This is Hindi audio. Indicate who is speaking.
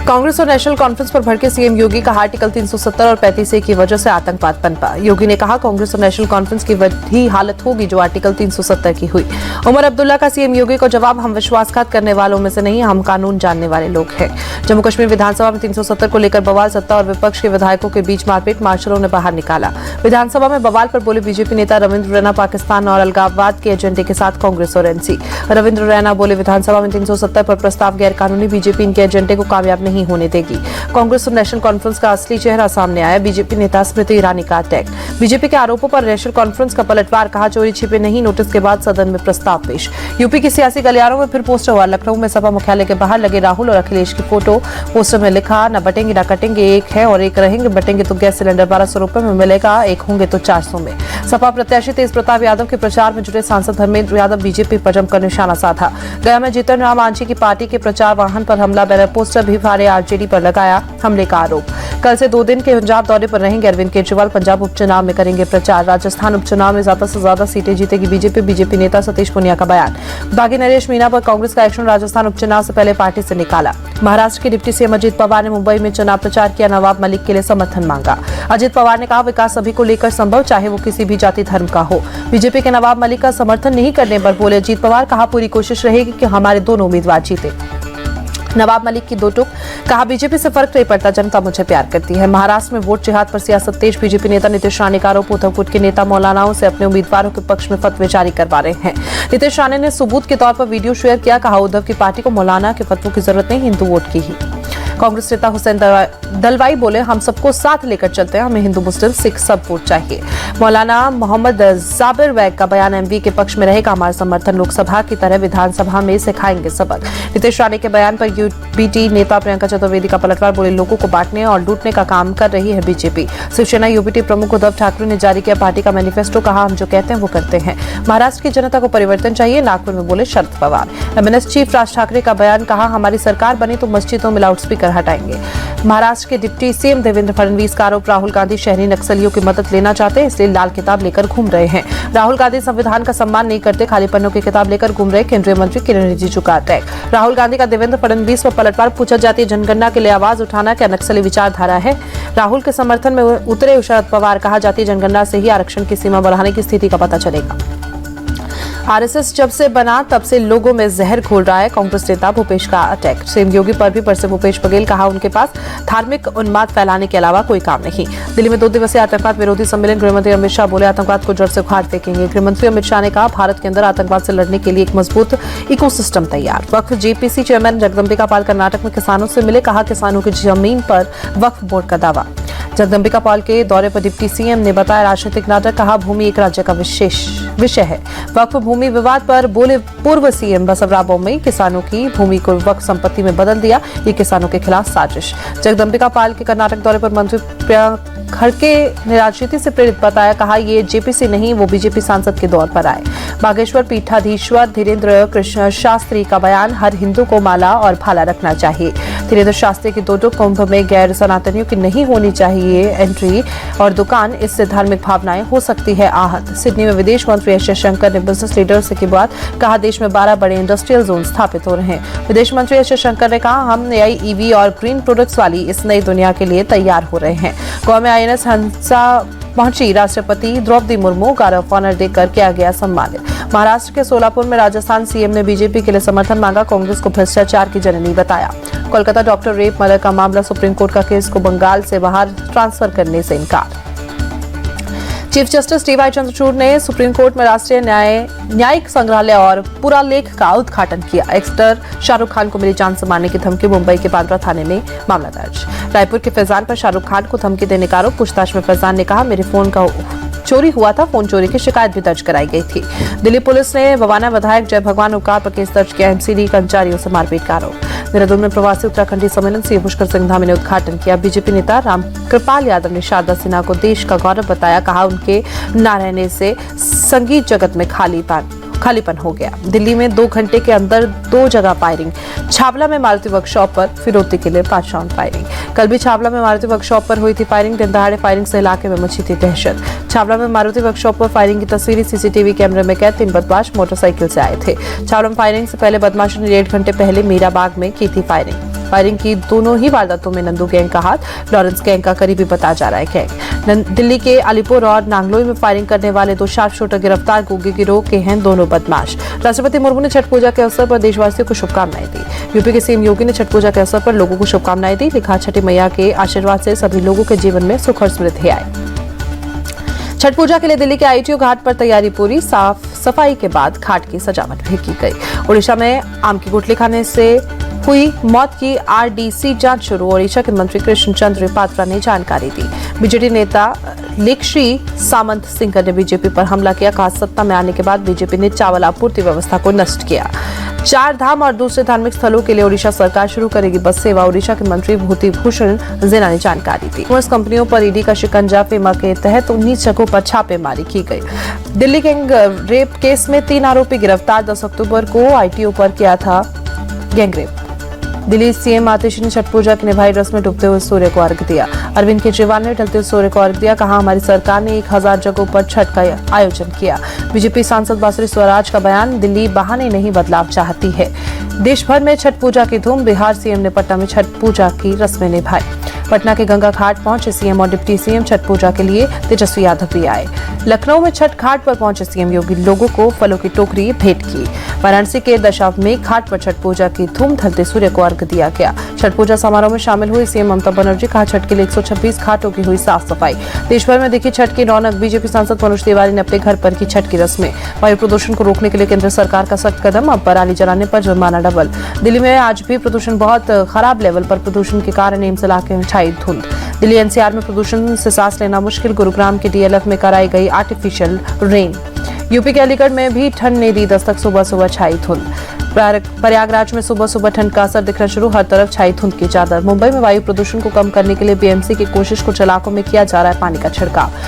Speaker 1: कांग्रेस और नेशनल कॉन्फ्रेंस पर भड़के सीएम योगी का आर्टिकल 370 और 35A की वजह से आतंकवाद पनपा। योगी ने कहा कांग्रेस और नेशनल कॉन्फ्रेंस की वही हालत होगी जो आर्टिकल 370 की हुई। उमर अब्दुल्ला का सीएम योगी को जवाब, हम विश्वासघात करने वालों में से नहीं, हम कानून जानने वाले लोग हैं। जम्मू कश्मीर विधानसभा में 370 को लेकर बवाल, सत्ता और विपक्ष के विधायकों के बीच मारपीट, मार्शलों ने बाहर निकाला। विधानसभा में बवाल पर बोले बीजेपी नेता रविंद्र रैना, पाकिस्तान और अलगाववाद के एजेंडे के साथ कांग्रेस और एनसी। रविंद्र रैना बोले विधानसभा में 370 पर प्रस्ताव गैर कानूनी, बीजेपी इनके एजेंडे को कामयाब नहीं होने देगी। कांग्रेस और नेशनल कॉन्फ्रेंस का असली चेहरा सामने आया, बीजेपी नेता स्मृति ईरानी का अटैक। बीजेपी के आरोपों पर नेशनल कॉन्फ्रेंस का पलटवार, कहा चोरी छिपे नहीं, नोटिस के बाद सदन में प्रस्ताव पेश। यूपी की सियासी गलियारों में फिर पोस्टर हुआ, लखनऊ में सपा मुख्यालय के बाहर लगे राहुल और अखिलेश की फोटो। पोस्टर में लिखा, न बटेंगे न कटेंगे, एक है और एक रहेंगे, बटेंगे तो गैस सिलेंडर 1200 रुपए में मिलेगा, एक होंगे तो 400 में। सपा प्रत्याशी तेज प्रताप यादव के प्रचार में जुटे सांसद धर्मेंद्र यादव बीजेपी पर जमकर निशाना साधा। गया में जीतन राम मांझी की पार्टी के प्रचार वाहन पर हमला, बैनर पोस्टर भी फाड़े, आरजेडी पर लगाया हमले का आरोप। कल से 2 दिन के पंजाब दौरे पर रहेंगे अरविंद केजरीवाल, पंजाब उपचुनाव में करेंगे प्रचार। राजस्थान उपचुनाव में ज्यादा से ज्यादा सीटें जीतेगी बीजेपी नेता सतीश पुनिया का बयान। बागी नरेश मीणा पर कांग्रेस का एक्शन, राजस्थान उपचुनाव से पहले पार्टी से निकाला। महाराष्ट्र के डिप्टी सीएम अजित पवार ने मुंबई में चुनाव प्रचार किया, नवाब मलिक के लिए समर्थन मांगा। अजित पवार ने कहा विकास सभी को लेकर संभव, चाहे वो किसी भी जाति धर्म का हो। बीजेपी के नवाब मलिक का समर्थन नहीं करने पर बोले अजित पवार, कहा पूरी कोशिश रहेगी कि हमारे दोनों उम्मीदवार जीते। नवाब मलिक की दो टूक, कहा बीजेपी से फर्क नहीं पड़ता, जनता मुझे प्यार करती है। महाराष्ट्र में वोट जिहाद पर सियासत तेज, बीजेपी नेता नीतीश राणे का आरोप, उद्धव गुट के नेता मौलानाओं से अपने उम्मीदवारों के पक्ष में फतवे जारी करवा रहे हैं। नीतीश राणे ने सबूत के तौर पर वीडियो शेयर किया, कहा उद्धव की पार्टी को मौलाना के फतवों की जरूरत नहीं, हिंदू वोट की ही। कांग्रेस नेता हुसैन दलवाई बोले हम सबको साथ लेकर चलते हैं, हमें हिंदू मुस्लिम सिख सब वोट चाहिए। मौलाना मोहम्मद जाबिर वैग का बयान, एमवी के पक्ष में रहेगा हमारा समर्थन, लोकसभा की तरह विधानसभा में सिखाएंगे सबक। नीतीश राणे के बयान पर यूपीटी नेता प्रियंका चतुर्वेदी का पलटवार, बोले लोगों को बांटने और लूटने का काम कर रही है बीजेपी। शिवसेना यूपीटी प्रमुख उद्धव ठाकरे ने जारी किया पार्टी का मैनिफेस्टो, कहा हम जो कहते हैं वो करते हैं। महाराष्ट्र की जनता को परिवर्तन चाहिए, नागपुर में बोले शरद पवार। एमएनएस चीफ राज ठाकरे का बयान, कहा हमारी सरकार बनी तो मस्जिदों में लाउडस्पीकर हटाएंगे। महाराष्ट्र के डिप्टी सीएम देवेंद्र फडणवीस का आरोप, राहुल गांधी शहरी नक्सलियों की मदद लेना चाहते हैं, इसलिए लाल किताब लेकर घूम रहे हैं। राहुल गांधी संविधान का सम्मान नहीं करते, खाली पन्नों की किताब लेकर घूम रहे। केंद्रीय मंत्री किरण रिजिजू का अटैक। राहुल गांधी का देवेंद्र फडणवीस पर पलटवार, पूछा जाती है जनगणना के लिए आवाज उठाना क्या नक्सली विचारधारा है। राहुल के समर्थन में उतरे शरद पवार, कहा जाती है जनगणना से ही आरक्षण की सीमा बढ़ाने की स्थिति का पता चलेगा। आरएसएस जब से बना तब से लोगों में जहर घोल रहा है, कांग्रेस नेता भूपेश का अटैक। सीएम योगी पर भी बरसे भूपेश बघेल, कहा उनके पास धार्मिक उन्माद फैलाने के अलावा कोई काम नहीं। दिल्ली में 2 दिवसीय आतंकवाद विरोधी सम्मेलन, गृहमंत्री अमित शाह बोले आतंकवाद को जड़ से उखाड़ फेंकेंगे। गृहमंत्री अमित शाह ने कहा भारत के अंदर आतंकवाद से लड़ने के लिए एक मजबूत इकोसिस्टम तैयार। वक्फ जेपीसी चेयरमैन जगदम्बिका पाल कर्नाटक में किसानों से मिले, कहा किसानों की जमीन पर वक्फ बोर्ड का दावा। जगदम्बिका पाल के दौरे पर डिप्टी सीएम ने बताया राजनीतिक नाटक, कहा भूमि एक राज्य का विशेष विषय है। वक्फ भूमि विवाद पर बोले पूर्व सीएम बसवराज बोम्मई, किसानों की भूमि को वक्फ संपत्ति में बदल दिया, ये किसानों के खिलाफ साजिश। जगदम्बिका पाल के कर्नाटक दौरे पर मंत्री प्रियंका खड़गे ने राजनीति से प्रेरित बताया, कहा ये जेपीसी नहीं, वो बीजेपी सांसद के दौर पर आए। बागेश्वर पीठाधीश्वर धीरेन्द्र कृष्ण शास्त्री का बयान, हर हिंदू को माला और भाला रखना चाहिए। धीरेन्द्र शास्त्री की 2 कुंभ में गैर सनातनियों की नहीं होनी चाहिए एंट्री और दुकान, इससे धार्मिक भावनाएं हो सकती है आहत। सिडनी में विदेश मंत्री एस जयशंकर ने बिजनेस लीडर्स की बात, कहा देश में 12 बड़े इंडस्ट्रियल जोन स्थापित हो रहे हैं। विदेश मंत्री एस जयशंकर ने कहा हम नई ईवी और ग्रीन प्रोडक्ट्स वाली इस नई दुनिया के लिए तैयार हो रहे हैं। गोवा में INS हंसा पहुंची, राष्ट्रपति Droupadi Murmu guard of honour देकर किया गया सम्मानित। महाराष्ट्र के सोलापुर में राजस्थान सीएम ने बीजेपी के लिए समर्थन मांगा, कांग्रेस को भ्रष्टाचार की जननी बताया। कोलकाता डॉक्टर रेप मर्डर का मामला, सुप्रीम कोर्ट का केस को बंगाल से बाहर ट्रांसफर करने से इनकार। चीफ जस्टिस DY चंद्रचूड़ ने सुप्रीम कोर्ट में राष्ट्रीय न्यायिक संग्रहालय और पुरालेख का उद्घाटन किया। एक्टर शाहरुख खान को मिली जान से मारने की धमकी, मुंबई के बांद्रा थाने में मामला दर्ज। रायपुर के फैजान पर शाहरुख खान को धमकी देने का आरोप, पूछताछ में फैजान ने कहा मेरे फोन का चोरी हुआ था, फोन चोरी की शिकायत भी दर्ज कराई गई थी। दिल्ली पुलिस ने बवाना विधायक जय भगवान उकार पर केस दर्ज किया, MCD कर्मचारियों से मारपीट का आरोप। देहरादून में प्रवासी उत्तराखंडी सम्मेलन सीएम पुष्कर सिंह धामी ने उद्घाटन किया। बीजेपी नेता रामकृपाल यादव ने शारदा सिन्हा को देश का गौरव बताया, कहा उनके न रहने से संगीत जगत में खालीपन हो गया। दिल्ली में 2 घंटे के अंदर 2 जगह फायरिंग, छावला में मारुति वर्कशॉप पर फिरौती के लिए 5 राउंड फायरिंग। कल भी छावला में मारुति वर्कशॉप पर हुई थी फायरिंग, दिन दहाड़े फायरिंग से इलाके में मची थी दहशत। छावला में मारुति वर्कशॉप पर फायरिंग की तस्वीरें सीसीटीवी कैमरे में कैद, 3 बदमाश मोटरसाइकिल से आए थे। छावला में फायरिंग से पहले बदमाशों ने 1.5 घंटे पहले मीराबाग में की थी फायरिंग। फायरिंग की दोनों ही वारदातों में नंदू गैंग का हाथ। लॉरेंस गैंग का करीबी बताया जा रहा है गैंग। दिल्ली के अलीपुर और नांगलोई में फायरिंग करने वाले 2 शार्प शूटर गिरफ्तार। गोगी गिरोह के हैं दोनों बदमाश। राष्ट्रपति मुर्मू ने छठ पूजा के अवसर पर देशवासियों को शुभकामनाएं दी। यूपी के सीएम योगी ने छठ पूजा के अवसर पर लोगों को शुभकामनाएं दी। लिखा, छठी मैया के आशीर्वाद से सभी लोगों के जीवन में सुख और समृद्धि आए। छठ पूजा के लिए दिल्ली के आईटीओ घाट पर तैयारी पूरी। साफ सफाई के बाद घाट की सजावट भी की गई। ओडिशा में आम की गुठली खाने से हुई मौत की आरडीसी जांच शुरू। ओडिशा के मंत्री कृष्ण चंद्र पात्रा ने जानकारी दी। बीजेडी नेता लेखश्री सामंत सिंह ने बीजेपी पर हमला किया। कहा, सत्ता में आने के बाद बीजेपी ने चावल आपूर्ति व्यवस्था को नष्ट किया। 4 धाम और दूसरे धार्मिक स्थलों के लिए ओडिशा सरकार शुरू करेगी बस सेवा। ओडिशा के मंत्री भूति भूषण जेना ने जानकारी दी। कॉमर्स कंपनियों पर ईडी का शिकंजा। फेमा के तहत 19 जगहों पर छापेमारी की गई। दिल्ली गैंग रेप केस में 3 आरोपी गिरफ्तार। 10 अक्टूबर को आईटीओ पर किया था गैंग रेप। दिल्ली सीएम आतिशी ने छठ पूजा की निभाई रस्म में डूबते हुए सूर्य को अर्घ्य दिया। अरविंद केजरीवाल ने ढलते हुए सूर्य को अर्घ्य दिया। कहा, हमारी सरकार ने 1000 जगहों पर छठ का आयोजन किया। बीजेपी सांसद बांसुरी स्वराज का बयान, दिल्ली बहाने नहीं बदलाव चाहती है। देश भर में छठ पूजा की धूम। बिहार सीएम ने पटना में छठ पूजा की रस्में निभाई। पटना के गंगा घाट पहुंचे सीएम और डिप्टी सीएम। छठ पूजा के लिए तेजस्वी यादव भी आए। लखनऊ में छठ घाट पर पहुंचे सीएम योगी। लोगों को फलों की टोकरी भेंट की। वाराणसी के दशाश्वमेध घाट पर छठ पूजा की धूम। ढलते सूर्य को अर्घ्य दिया गया। छठ पूजा समारोह में शामिल हुई सीएम ममता बनर्जी। कहा, छठ के लिए 126 घाटों की हुई साफ सफाई। देश भर में देखी छठ की रौनक। बीजेपी सांसद मनोज तिवारी ने अपने घर पर की छठ की रस्में। वायु प्रदूषण को रोकने के लिए केंद्र सरकार का सख्त कदम। अब पराली जलाने पर जुर्माना डबल। दिल्ली में आज भी प्रदूषण बहुत खराब लेवल पर। प्रदूषण के कारण एम्स इलाके में छाई धुंध। दिल्ली एनसीआर में प्रदूषण से सांस लेना मुश्किल। गुरुग्राम के डीएलएफ में कराई गई आर्टिफिशियल रेन। यूपी के अलीगढ़ में भी ठंड ने दी दस्तक। सुबह सुबह छाई धुंध। प्रयागराज में सुबह सुबह ठंड का असर दिखना शुरू। हर तरफ छाई धुंध की चादर। मुंबई में वायु प्रदूषण को कम करने के लिए बीएमसी की कोशिश। कुछ इलाकों में किया जा रहा है पानी का छिड़काव।